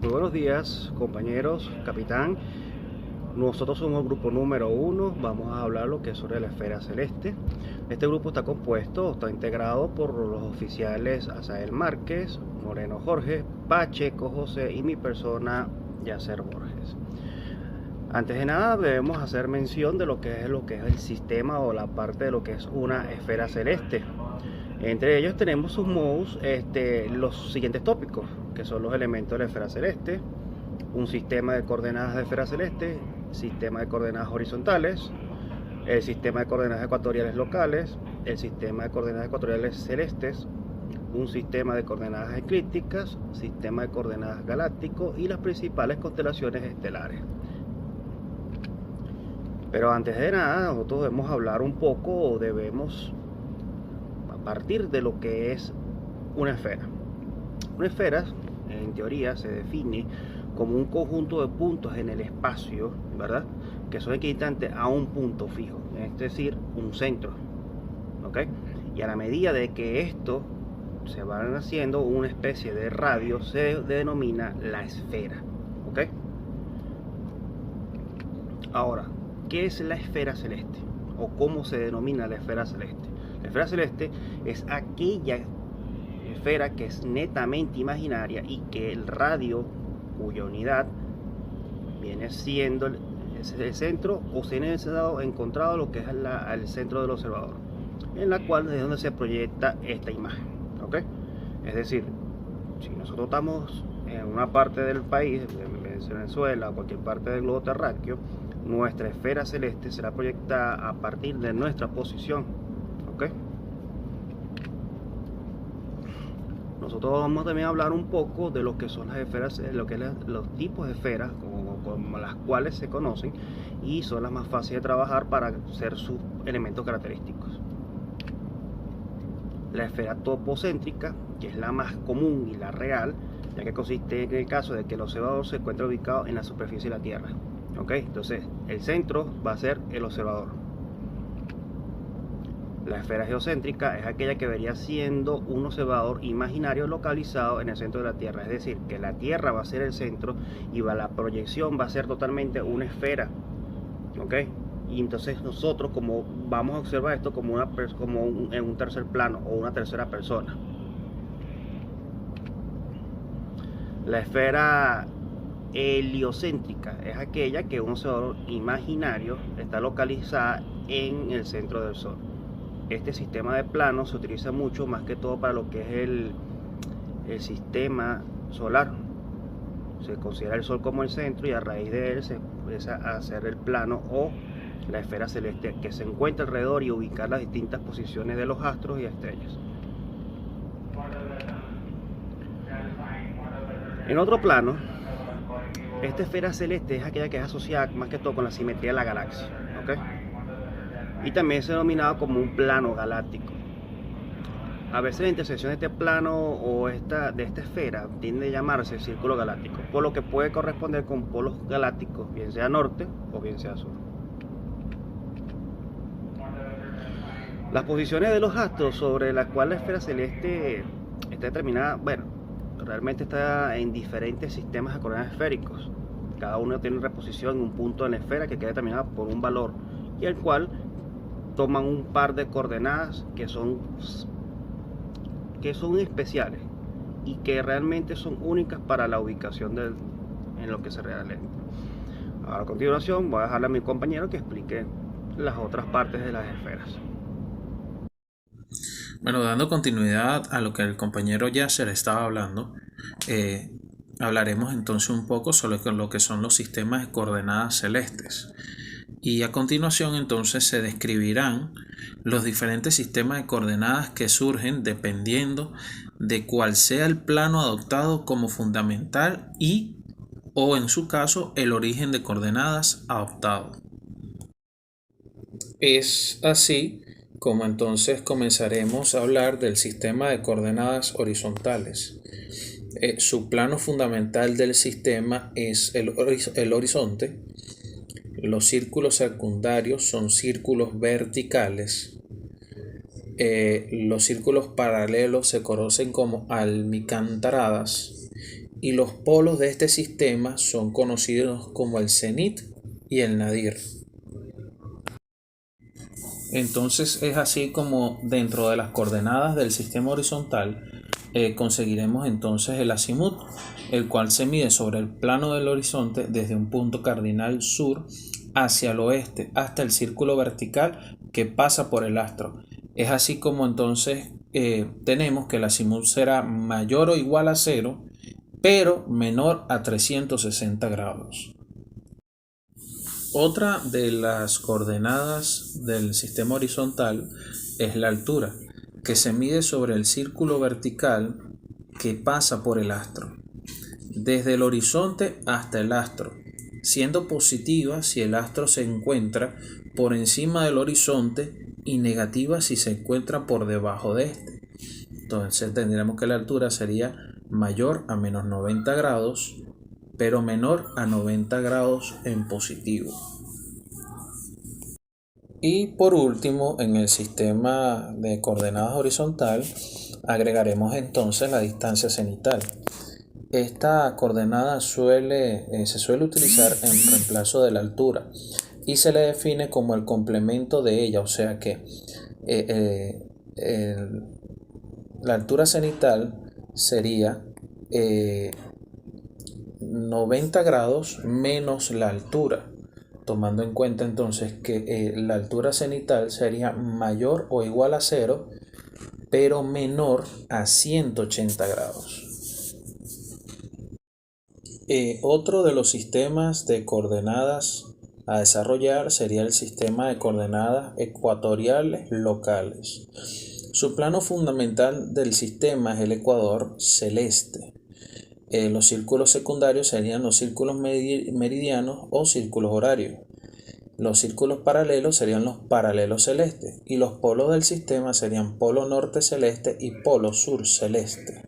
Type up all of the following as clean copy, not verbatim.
Muy buenos días, compañeros, capitán. Nosotros somos el grupo número 1. Vamos a hablar lo que es sobre la esfera celeste. Este grupo está integrado por los oficiales Asael Márquez, Moreno Jorge, Pacheco José y mi persona, Yacer Borges. Antes de nada debemos hacer mención de lo que es el sistema o la parte de lo que es una esfera celeste. Entre ellos tenemos sus modos, los siguientes tópicos, que son los elementos de la esfera celeste, un sistema de coordenadas de esfera celeste, sistema de coordenadas horizontales, el sistema de coordenadas ecuatoriales locales, el sistema de coordenadas ecuatoriales celestes, un sistema de coordenadas eclípticas, sistema de coordenadas galáctico y las principales constelaciones estelares. Pero antes de nada, nosotros debemos hablar un poco o debemos partir de lo que es una esfera. Una esfera, en teoría, se define como un conjunto de puntos en el espacio, ¿verdad? Que son equidistantes a un punto fijo, es decir, un centro, ¿ok? Y a la medida de que esto se van haciendo una especie de radio, se denomina la esfera, ¿ok? Ahora, ¿qué es la esfera celeste? ¿O cómo se denomina la esfera celeste? La esfera celeste es aquella esfera que es netamente imaginaria y que el radio, cuya unidad viene siendo el centro, o se ha encontrado lo que es el centro del observador, en la cual es donde se proyecta esta imagen, ¿ok? Es decir, si nosotros estamos en una parte del país, Venezuela o cualquier parte del globo terráqueo, nuestra esfera celeste será proyectada a partir de nuestra posición, ¿ok? Nosotros vamos también a hablar un poco de lo que son las esferas, lo que es los tipos de esferas, como las cuales se conocen y son las más fáciles de trabajar para ser sus elementos característicos. La esfera topocéntrica, que es la más común y la real, ya que consiste en el caso de que el observador se encuentre ubicado en la superficie de la Tierra. ¿Ok? Entonces, el centro va a ser el observador. La esfera geocéntrica es aquella que vería siendo un observador imaginario localizado en el centro de la Tierra. Es decir, que la Tierra va a ser el centro y la proyección va a ser totalmente una esfera. ¿Ok? Y entonces nosotros como vamos a observar esto como en un tercer plano o una tercera persona. La esfera heliocéntrica es aquella que un observador imaginario está localizada en el centro del Sol. Este sistema de planos se utiliza mucho más que todo para lo que es el sistema solar. Se considera el Sol como el centro y a raíz de él se empieza a hacer el plano o la esfera celeste que se encuentra alrededor y ubicar las distintas posiciones de los astros y estrellas. En otro plano, esta esfera celeste es aquella que es asociada más que todo con la simetría de la galaxia, ¿ok? Y también se ha denominado como un plano galáctico. A veces la intersección de este plano o de esta esfera tiende a llamarse círculo galáctico, por lo que puede corresponder con polos galácticos, bien sea norte o bien sea sur. Las posiciones de los astros sobre las cuales la esfera celeste está determinada, bueno, realmente está en diferentes sistemas de coordenadas esféricos. Cada uno tiene una reposición en un punto de la esfera que queda determinada por un valor y el cual toman un par de coordenadas que son especiales y que realmente son únicas para la ubicación en lo que se realiza. Ahora, a continuación voy a dejarle a mi compañero que explique las otras partes de las esferas. Bueno, dando continuidad a lo que el compañero Yasser estaba hablando, hablaremos entonces un poco sobre lo que son los sistemas de coordenadas celestes. Y a continuación entonces se describirán los diferentes sistemas de coordenadas que surgen dependiendo de cuál sea el plano adoptado como fundamental o en su caso el origen de coordenadas adoptado. Es así como entonces comenzaremos a hablar del sistema de coordenadas horizontales. Su plano fundamental del sistema es el horizonte. Los círculos secundarios son círculos verticales. Los círculos paralelos se conocen como almicantaradas y los polos de este sistema son conocidos como el cenit y el nadir. Entonces es así como dentro de las coordenadas del sistema horizontal conseguiremos entonces el azimut, el cual se mide sobre el plano del horizonte desde un punto cardinal sur hacia el oeste hasta el círculo vertical que pasa por el astro. Es así como entonces tenemos que el azimut será mayor o igual a 0, pero menor a 360 grados. Otra de las coordenadas del sistema horizontal es la altura, que se mide sobre el círculo vertical que pasa por el astro, desde el horizonte hasta el astro, siendo positiva si el astro se encuentra por encima del horizonte y negativa si se encuentra por debajo de este. Entonces tendríamos que la altura sería mayor a menos 90 grados, pero menor a 90 grados en positivo. Y por último, en el sistema de coordenadas horizontal, agregaremos entonces la distancia cenital. Esta coordenada se suele utilizar en reemplazo de la altura y se le define como el complemento de ella, o sea que la altura cenital sería 90 grados menos la altura, tomando en cuenta entonces que la altura cenital sería mayor o igual a 0, pero menor a 180 grados. Otro de los sistemas de coordenadas a desarrollar sería el sistema de coordenadas ecuatoriales locales. Su plano fundamental del sistema es el ecuador celeste. Los círculos secundarios serían los círculos meridianos o círculos horarios. Los círculos paralelos serían los paralelos celestes y los polos del sistema serían polo norte celeste y polo sur celeste.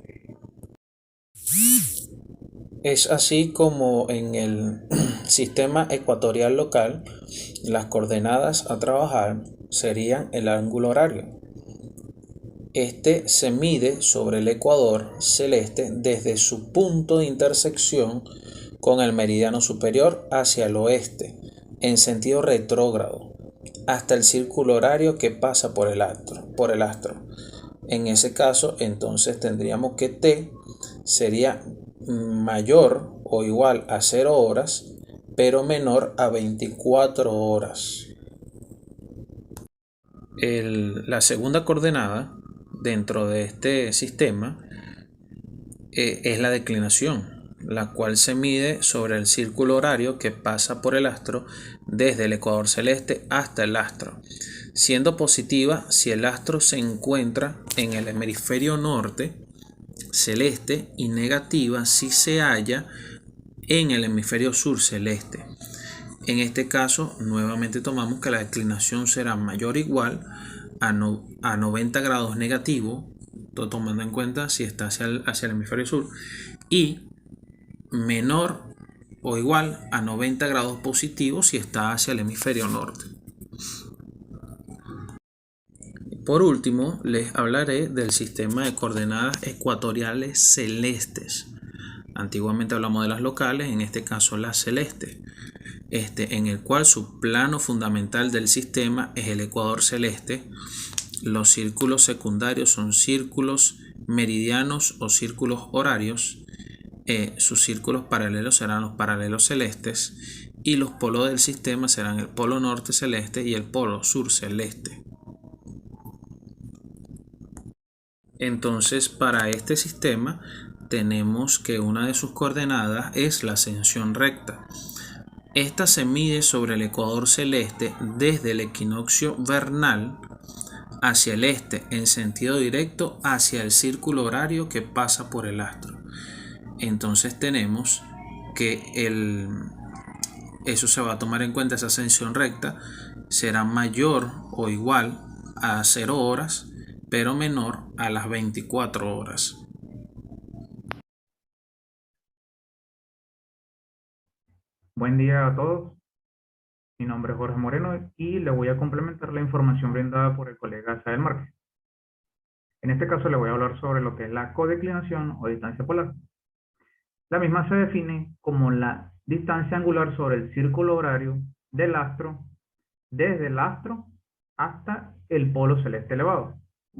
Es así como en el sistema ecuatorial local las coordenadas a trabajar serían el ángulo horario. Este se mide sobre el ecuador celeste desde su punto de intersección con el meridiano superior hacia el oeste, en sentido retrógrado, hasta el círculo horario que pasa por el astro. En ese caso, entonces tendríamos que T sería mayor o igual a 0 horas, pero menor a 24 horas. La segunda coordenada dentro de este sistema es la declinación, la cual se mide sobre el círculo horario que pasa por el astro desde el ecuador celeste hasta el astro, siendo positiva si el astro se encuentra en el hemisferio norte celeste y negativa si se halla en el hemisferio sur celeste. En este caso, nuevamente tomamos que la declinación será mayor o igual a 90 grados negativo, tomando en cuenta si está hacia el hemisferio sur, y menor o igual a 90 grados positivo si está hacia el hemisferio norte. Por último, les hablaré del sistema de coordenadas ecuatoriales celestes. Antiguamente hablamos de las locales, en este caso las celestes, en el cual su plano fundamental del sistema es el ecuador celeste. Los círculos secundarios son círculos meridianos o círculos horarios. Sus círculos paralelos serán los paralelos celestes y los polos del sistema serán el polo norte celeste y el polo sur celeste. Entonces, para este sistema tenemos que una de sus coordenadas es la ascensión recta. Esta se mide sobre el ecuador celeste desde el equinoccio vernal hacia el este en sentido directo hacia el círculo horario que pasa por el astro. Entonces tenemos que eso se va a tomar en cuenta, esa ascensión recta será mayor o igual a 0 horas, pero menor a las 24 horas. Buen día a todos. Mi nombre es Jorge Moreno y le voy a complementar la información brindada por el colega Sael Márquez. En este caso le voy a hablar sobre lo que es la codeclinación o distancia polar. La misma se define como la distancia angular sobre el círculo horario del astro, desde el astro hasta el polo celeste elevado.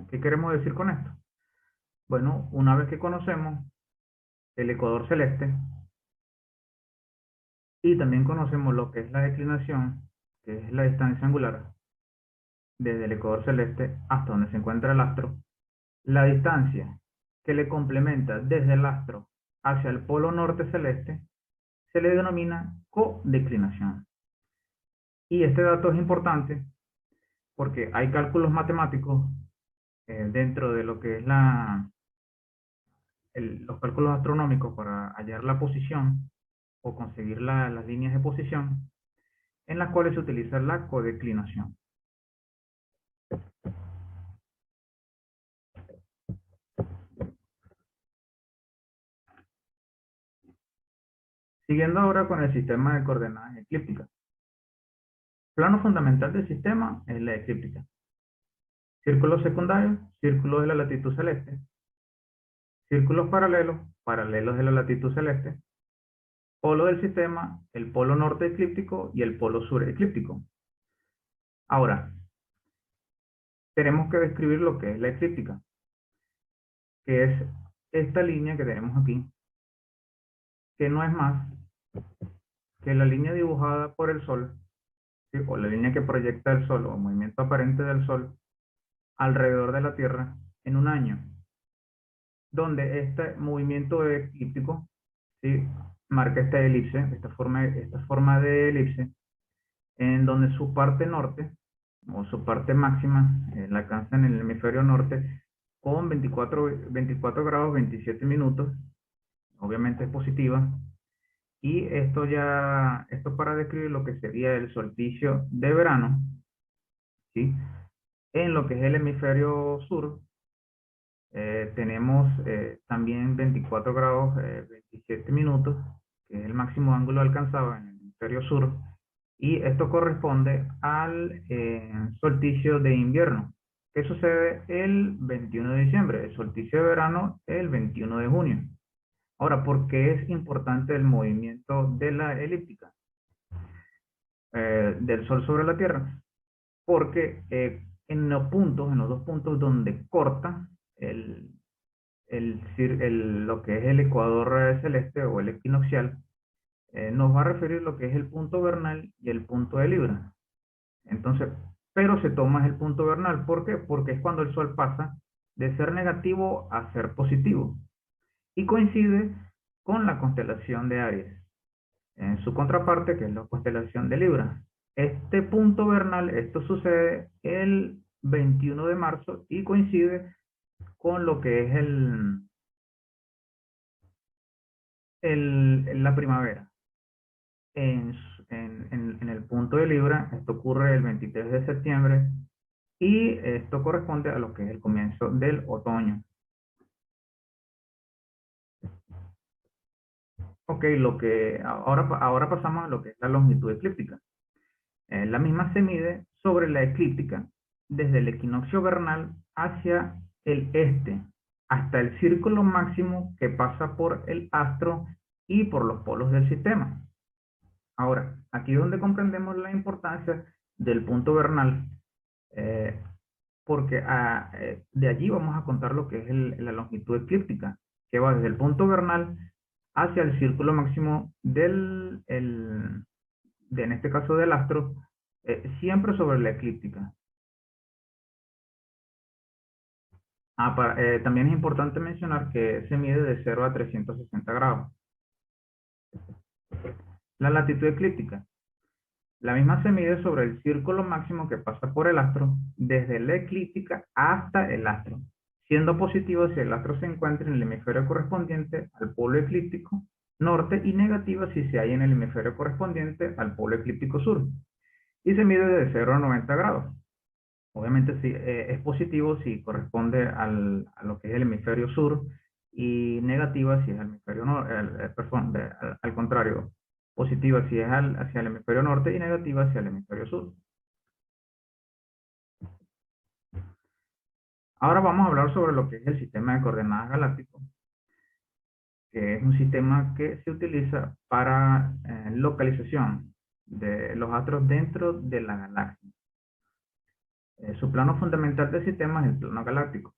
¿Qué queremos decir con esto? Bueno, una vez que conocemos el ecuador celeste y también conocemos lo que es la declinación, que es la distancia angular desde el ecuador celeste hasta donde se encuentra el astro, la distancia que le complementa desde el astro hacia el polo norte celeste se le denomina codeclinación. Y este dato es importante porque hay cálculos matemáticos dentro de lo que es los cálculos astronómicos para hallar la posición o conseguir las líneas de posición en las cuales se utiliza la codeclinación. Siguiendo ahora con el sistema de coordenadas eclípticas. Plano fundamental del sistema es la eclíptica. Círculos secundarios, círculos de la latitud celeste. Círculos paralelos, paralelos de la latitud celeste. Polo del sistema, el polo norte eclíptico y el polo sur eclíptico. Ahora, tenemos que describir lo que es la eclíptica, que es esta línea que tenemos aquí, que no es más que la línea dibujada por el Sol, ¿sí? O la línea que proyecta el Sol, o movimiento aparente del Sol, alrededor de la Tierra en un año, donde este movimiento eclíptico, ¿sí? Marca esta elipse, esta forma de elipse, en donde su parte norte, o su parte máxima, la alcanza en el hemisferio norte con 24 grados 27 minutos, obviamente es positiva, y esto para describir lo que sería el solsticio de verano, ¿sí? En lo que es el hemisferio sur, tenemos también 24 grados 27 minutos, que es el máximo ángulo alcanzado en el hemisferio sur, y esto corresponde al solsticio de invierno, que sucede el 21 de diciembre, el solsticio de verano el 21 de junio. Ahora, ¿por qué es importante el movimiento de la elíptica del Sol sobre la Tierra? Porque en los dos puntos donde corta lo que es el ecuador celeste o el equinoccial, nos va a referir lo que es el punto vernal y el punto de Libra. Entonces, pero se toma el punto vernal. ¿Por qué? Porque es cuando el Sol pasa de ser negativo a ser positivo. Y coincide con la constelación de Aries, en su contraparte, que es la constelación de Libra. Este punto vernal, esto sucede el 21 de marzo y coincide con lo que es la primavera. En el punto de Libra, esto ocurre el 23 de septiembre y esto corresponde a lo que es el comienzo del otoño. Ok, ahora pasamos a lo que es la longitud eclíptica. La misma se mide sobre la eclíptica desde el equinoccio vernal hacia el este, hasta el círculo máximo que pasa por el astro y por los polos del sistema. Ahora, aquí es donde comprendemos la importancia del punto vernal, porque de allí vamos a contar lo que es la longitud eclíptica, que va desde el punto vernal hacia el círculo máximo en este caso del astro, siempre sobre la eclíptica. También es importante mencionar que se mide de 0 a 360 grados. La latitud eclíptica. La misma se mide sobre el círculo máximo que pasa por el astro, desde la eclíptica hasta el astro, siendo positivo si el astro se encuentra en el hemisferio correspondiente al polo eclíptico norte y negativa si se halla en el hemisferio correspondiente al polo eclíptico sur. Y se mide de 0 a 90 grados. Obviamente sí, es positivo si corresponde a lo que es el hemisferio sur y negativa si es el hemisferio al contrario, positiva si es hacia el hemisferio norte y negativa hacia el hemisferio sur. Ahora vamos a hablar sobre lo que es el sistema de coordenadas galáctico, que es un sistema que se utiliza para localización de los astros dentro de la galaxia. Su plano fundamental del sistema es el plano galáctico.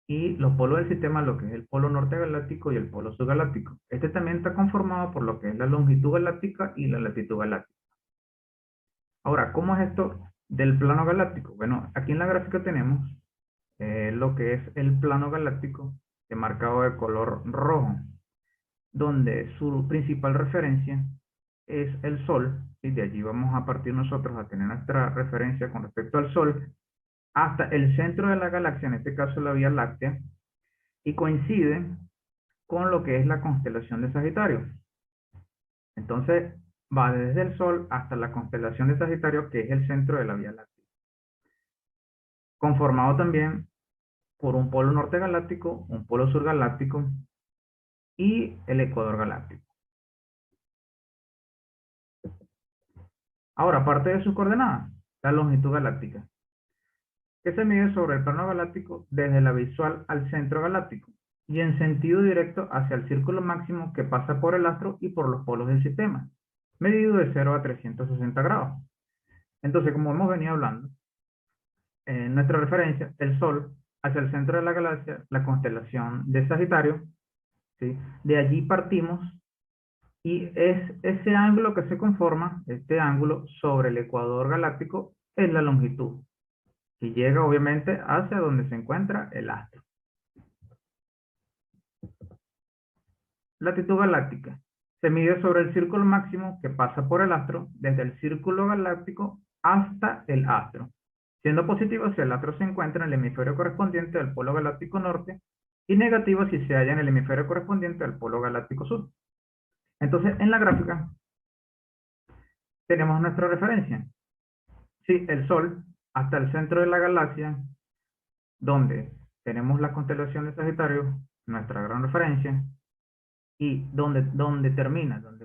Y los polos del sistema, lo que es el polo norte galáctico y el polo subgaláctico. Este también está conformado por lo que es la longitud galáctica y la latitud galáctica. Ahora, ¿cómo es esto del plano galáctico? Bueno, aquí en la gráfica tenemos lo que es el plano galáctico, marcado de color rojo, donde su principal referencia es el Sol, y de allí vamos a partir nosotros a tener nuestra referencia con respecto al Sol, hasta el centro de la galaxia, en este caso la Vía Láctea, y coincide con lo que es la constelación de Sagitario. Entonces, va desde el Sol hasta la constelación de Sagitario, que es el centro de la Vía Láctea. Conformado también por un polo norte galáctico, un polo sur galáctico y el ecuador galáctico. Ahora, aparte de sus coordenadas, la longitud galáctica, que se mide sobre el plano galáctico desde la visual al centro galáctico y en sentido directo hacia el círculo máximo que pasa por el astro y por los polos del sistema, medido de 0 a 360 grados. Entonces, como hemos venido hablando, en nuestra referencia, el Sol hacia el centro de la galaxia, la constelación de Sagitario, ¿sí? De allí partimos y es ese ángulo que se conforma, este ángulo sobre el ecuador galáctico, es la longitud, y llega obviamente hacia donde se encuentra el astro. Latitud galáctica. Se mide sobre el círculo máximo que pasa por el astro, desde el círculo galáctico hasta el astro, siendo positivo si el astro se encuentra en el hemisferio correspondiente del polo galáctico norte y negativo si se halla en el hemisferio correspondiente al polo galáctico sur. Entonces, en la gráfica tenemos nuestra referencia. Sí, el Sol hasta el centro de la galaxia, donde tenemos la constelación de Sagitario, nuestra gran referencia, y donde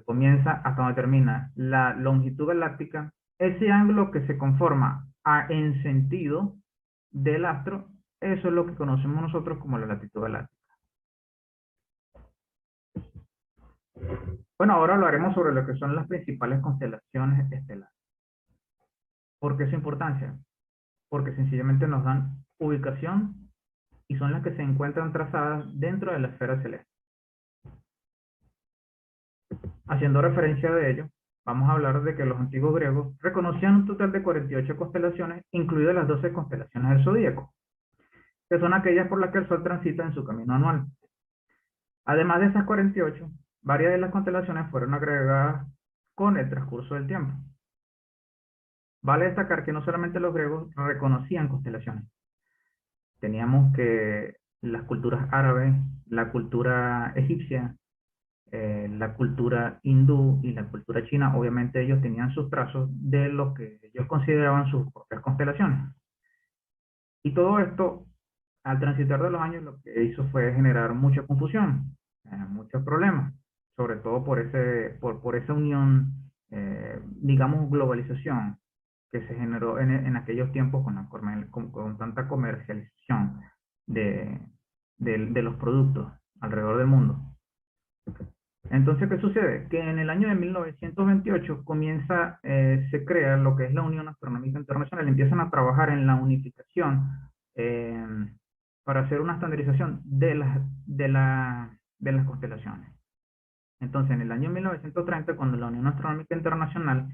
comienza hasta donde termina la longitud galáctica, ese ángulo que se conforma en sentido del astro, eso es lo que conocemos nosotros como la latitud galáctica. Bueno, ahora hablaremos sobre lo que son las principales constelaciones estelares. ¿Por qué su importancia? Porque sencillamente nos dan ubicación y son las que se encuentran trazadas dentro de la esfera celeste. Haciendo referencia de ello, vamos a hablar de que los antiguos griegos reconocían un total de 48 constelaciones, incluidas las 12 constelaciones del zodíaco, que son aquellas por las que el Sol transita en su camino anual. Además de esas 48, varias de las constelaciones fueron agregadas con el transcurso del tiempo. Vale destacar que no solamente los griegos reconocían constelaciones. Teníamos que las culturas árabes, la cultura egipcia, la cultura hindú y la cultura china, obviamente ellos tenían sus trazos de lo que ellos consideraban sus propias constelaciones. Y todo esto, al transitar de los años, lo que hizo fue generar mucha confusión, muchos problemas, sobre todo por esa unión, digamos, globalización que se generó en aquellos tiempos con tanta comercialización de los productos alrededor del mundo. Entonces, ¿qué sucede? Que en el año de 1928 se crea lo que es la Unión Astronómica Internacional, empiezan a trabajar en la unificación para hacer una estandarización de las constelaciones. Entonces, en el año 1930, cuando la Unión Astronómica Internacional,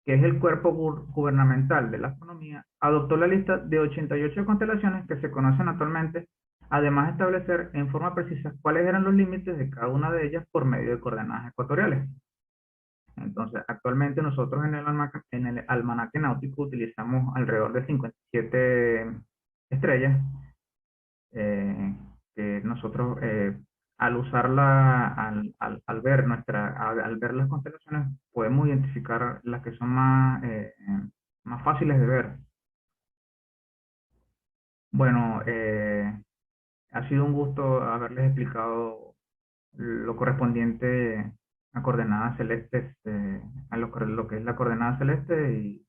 que es el cuerpo gubernamental de la astronomía, adoptó la lista de 88 constelaciones que se conocen actualmente, además de establecer en forma precisa cuáles eran los límites de cada una de ellas por medio de coordenadas ecuatoriales. Entonces, actualmente nosotros en el almanaque náutico utilizamos alrededor de 57 estrellas, que nosotros al usarla, al ver las constelaciones, podemos identificar las que son más fáciles de ver. Bueno, ha sido un gusto haberles explicado lo correspondiente a coordenadas celestes, a lo que es la coordenada celeste y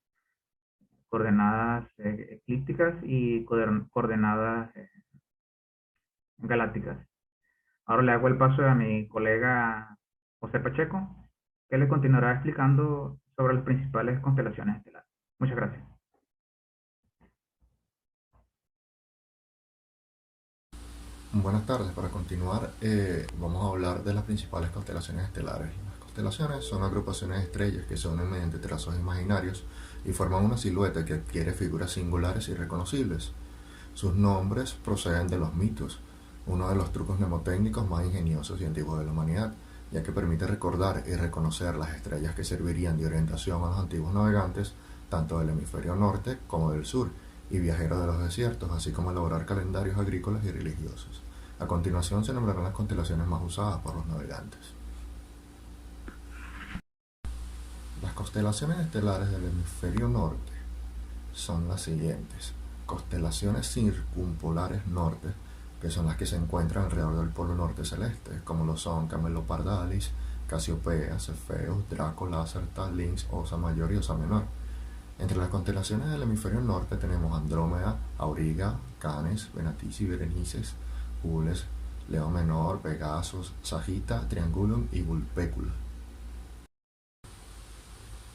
coordenadas eclípticas y coordenadas galácticas. Ahora le hago el paso a mi colega José Pacheco, que le continuará explicando sobre las principales constelaciones estelares. Muchas gracias. Buenas tardes, para continuar vamos a hablar de las principales constelaciones estelares. Las constelaciones son agrupaciones de estrellas que se unen mediante trazos imaginarios y forman una silueta que adquiere figuras singulares y reconocibles. Sus nombres proceden de los mitos, uno de los trucos mnemotécnicos más ingeniosos y antiguos de la humanidad, ya que permite recordar y reconocer las estrellas que servirían de orientación a los antiguos navegantes, tanto del hemisferio norte como del sur, y viajeros de los desiertos, así como elaborar calendarios agrícolas y religiosos. A continuación se nombrarán las constelaciones más usadas por los navegantes. Las constelaciones estelares del hemisferio norte son las siguientes: constelaciones circumpolares norte, que son las que se encuentran alrededor del polo norte celeste, como lo son Camelopardalis, Casiopea, Cefeus, Draco, Lacerta, Lynx, Osa Mayor y Osa Menor. Entre las constelaciones del hemisferio norte tenemos Andrómeda, Auriga, Canes, Venatici, Berenices, Jules, Leo Menor, Pegasus, Sagita, Triangulum y Vulpecula.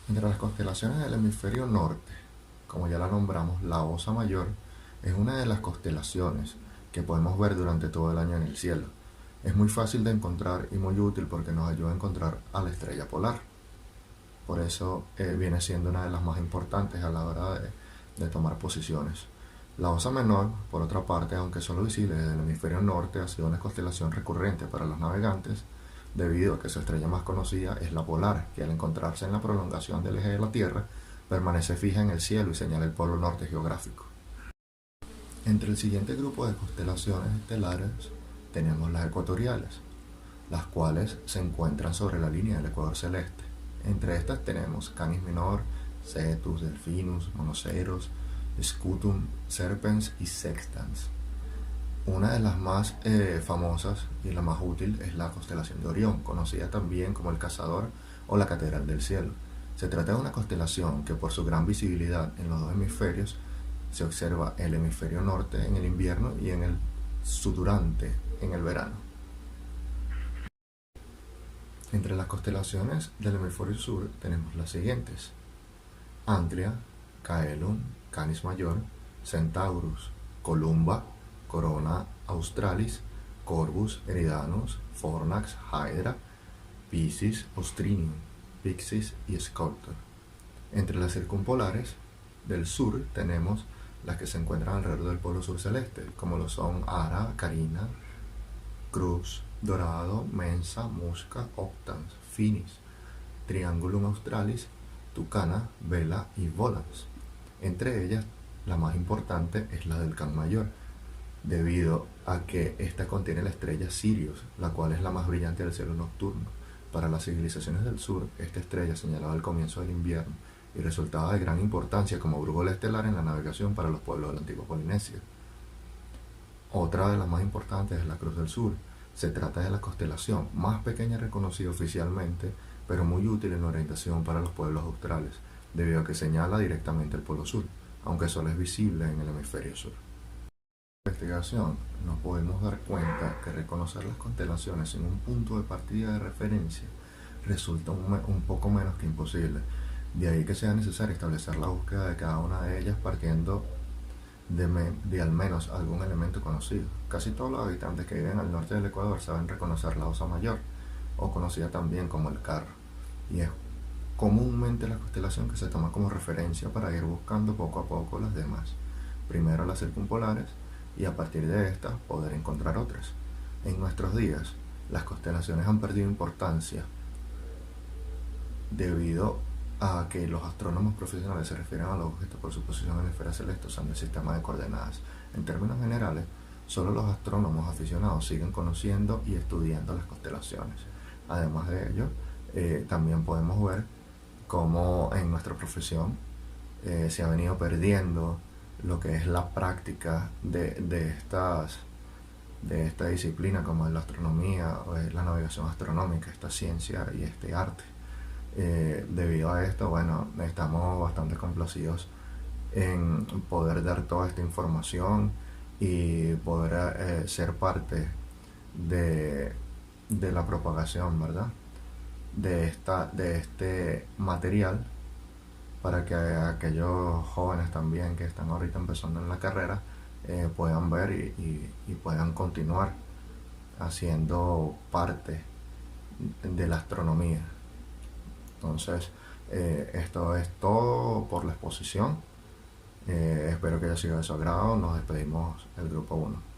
Entre las constelaciones del hemisferio norte, como ya la nombramos, la Osa Mayor es una de las constelaciones que podemos ver durante todo el año en el cielo. Es muy fácil de encontrar y muy útil porque nos ayuda a encontrar a la estrella polar. Por eso viene siendo una de las más importantes a la hora de tomar posiciones. La Osa Menor, por otra parte, aunque solo visible desde el hemisferio norte, ha sido una constelación recurrente para los navegantes, debido a que su estrella más conocida es la polar, que al encontrarse en la prolongación del eje de la Tierra, permanece fija en el cielo y señala el polo norte geográfico. Entre el siguiente grupo de constelaciones estelares tenemos las ecuatoriales, las cuales se encuentran sobre la línea del ecuador celeste. Entre estas tenemos Canis Minor, Cetus, Delphinus, Monoceros, Scutum, Serpens y Sextans. Una de las más famosas y la más útil es la constelación de Orión, conocida también como el Cazador o la Catedral del Cielo. Se trata de una constelación que, por su gran visibilidad en los dos hemisferios, se observa el hemisferio norte en el invierno y en el sudurante en el verano. Entre las constelaciones del hemisferio sur tenemos las siguientes: Antlia, Caelum, Canis Mayor, Centaurus, Columba, Corona Australis, Corvus, Eridanus, Fornax, Hydra, Piscis, Austrinium, Pyxis y Sculptor. Entre las circumpolares del sur tenemos las que se encuentran alrededor del polo sur celeste, como lo son Ara, Carina, Crux, Dorado, Mensa, Musca, Octans, Finis, Triangulum Australis, Tucana, Vela y Volans. Entre ellas, la más importante es la del Can Mayor, debido a que esta contiene la estrella Sirius, la cual es la más brillante del cielo nocturno. Para las civilizaciones del sur, esta estrella señalaba el comienzo del invierno y resultaba de gran importancia como brújula estelar en la navegación para los pueblos de la antigua Polinesia. Otra de las más importantes es la Cruz del Sur. Se trata de la constelación más pequeña reconocida oficialmente, pero muy útil en orientación para los pueblos australes, debido a que señala directamente el polo sur, aunque solo es visible en el hemisferio sur. En la investigación nos podemos dar cuenta que reconocer las constelaciones en un punto de partida de referencia resulta un poco menos que imposible. De ahí que sea necesario establecer la búsqueda de cada una de ellas partiendo de al menos algún elemento conocido. Casi todos los habitantes que viven al norte del Ecuador saben reconocer la Osa Mayor, o conocida también como el Carro, y es comúnmente la constelación que se toma como referencia para ir buscando poco a poco las demás. Primero las circumpolares y a partir de estas poder encontrar otras. En nuestros días, las constelaciones han perdido importancia debido a que los astrónomos profesionales se refieren a los objetos por su posición en la esfera celeste usando el sistema de coordenadas. En términos generales, solo los astrónomos aficionados siguen conociendo y estudiando las constelaciones. Además de ello, también podemos ver cómo en nuestra profesión se ha venido perdiendo lo que es la práctica de esta disciplina, como es la astronomía o es la navegación astronómica, esta ciencia y este arte. Debido a esto, bueno, estamos bastante complacidos en poder dar toda esta información y poder ser parte de, de la propagación, ¿verdad? De este material, para que aquellos jóvenes también que están ahorita empezando en la carrera puedan ver y puedan continuar haciendo parte de la astronomía. Entonces, esto es todo por la exposición. Espero que haya sido de su agrado. Nos despedimos el grupo 1.